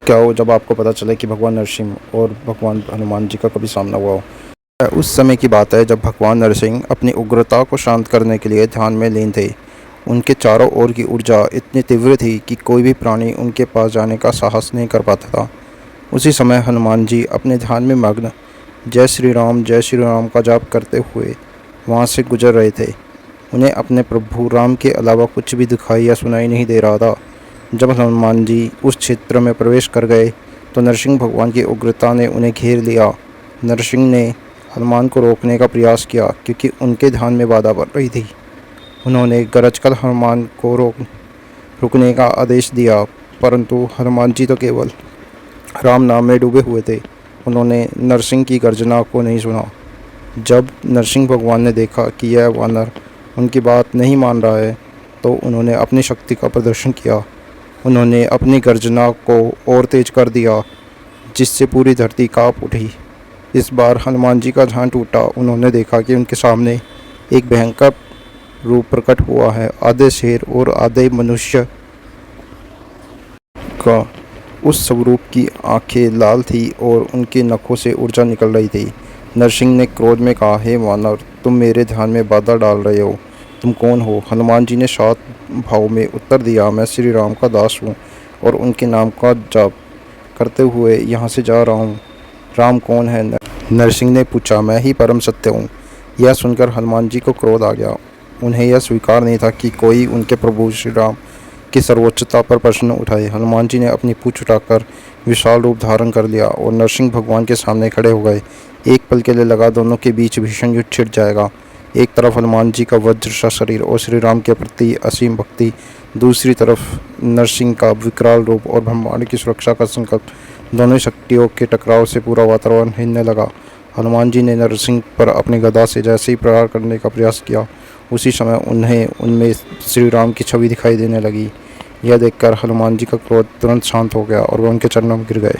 क्या हो जब आपको पता चले कि भगवान नरसिंह और भगवान हनुमान जी का कभी सामना हुआ हो। उस समय की बात है जब भगवान नरसिंह अपनी उग्रता को शांत करने के लिए ध्यान में लीन थे। उनके चारों ओर की ऊर्जा इतनी तीव्र थी कि कोई भी प्राणी उनके पास जाने का साहस नहीं कर पाता था। उसी समय हनुमान जी अपने ध्यान में मग्न जय श्री राम का जाप करते हुए वहाँ से गुजर रहे थे। उन्हें अपने प्रभु राम के अलावा कुछ भी दिखाई या सुनाई नहीं दे रहा था। जब हनुमान जी उस क्षेत्र में प्रवेश कर गए तो नरसिंह भगवान की उग्रता ने उन्हें घेर लिया। नरसिंह ने हनुमान को रोकने का प्रयास किया क्योंकि उनके ध्यान में बाधा पड़ रही थी। उन्होंने गरजकर हनुमान को रुकने का आदेश दिया, परंतु हनुमान जी तो केवल राम नाम में डूबे हुए थे। उन्होंने नरसिंह की गर्जना को नहीं सुना। जब नरसिंह भगवान ने देखा कि यह वानर उनकी बात नहीं मान रहा है तो उन्होंने अपनी शक्ति का प्रदर्शन किया। उन्होंने अपनी गर्जना को और तेज कर दिया, जिससे पूरी धरती कांप उठी। इस बार हनुमान जी का ध्यान टूटा। उन्होंने देखा कि उनके सामने एक भयंकर रूप प्रकट हुआ है, आधे शेर और आधे मनुष्य का। उस स्वरूप की आंखें लाल थी और उनके नखों से ऊर्जा निकल रही थी। नरसिंह ने क्रोध में कहा, हे वानर, तुम मेरे ध्यान में बाधा डाल रहे हो। तुम कौन हो? हनुमान जी ने शांत भाव में उत्तर दिया, मैं श्री राम का दास हूँ और उनके नाम का जाप करते हुए यहाँ से जा रहा हूँ। राम कौन है? नरसिंह ने पूछा। मैं ही परम सत्य हूँ। यह सुनकर हनुमान जी को क्रोध आ गया। उन्हें यह स्वीकार नहीं था कि कोई उनके प्रभु श्री राम की सर्वोच्चता पर प्रश्न उठाए। हनुमान जी ने अपनी पूंछ उठाकर विशाल रूप धारण कर लिया और नरसिंह भगवान के सामने खड़े हो गए। एक पल के लिए लगा दोनों के बीच भीषण युद्ध छिड़ जाएगा। एक तरफ हनुमान जी का वज्र सा शरीर और श्री राम के प्रति असीम भक्ति, दूसरी तरफ नरसिंह का विकराल रूप और ब्रह्मांड की सुरक्षा का संकल्प। दोनों शक्तियों के टकराव से पूरा वातावरण हिलने लगा। हनुमान जी ने नरसिंह पर अपनी गदा से जैसे ही प्रहार करने का प्रयास किया, उसी समय उन्हें उनमें श्री राम की छवि दिखाई देने लगी। यह देखकर हनुमान जी का क्रोध तुरंत शांत हो गया और वह उनके चरणों में गिर गए।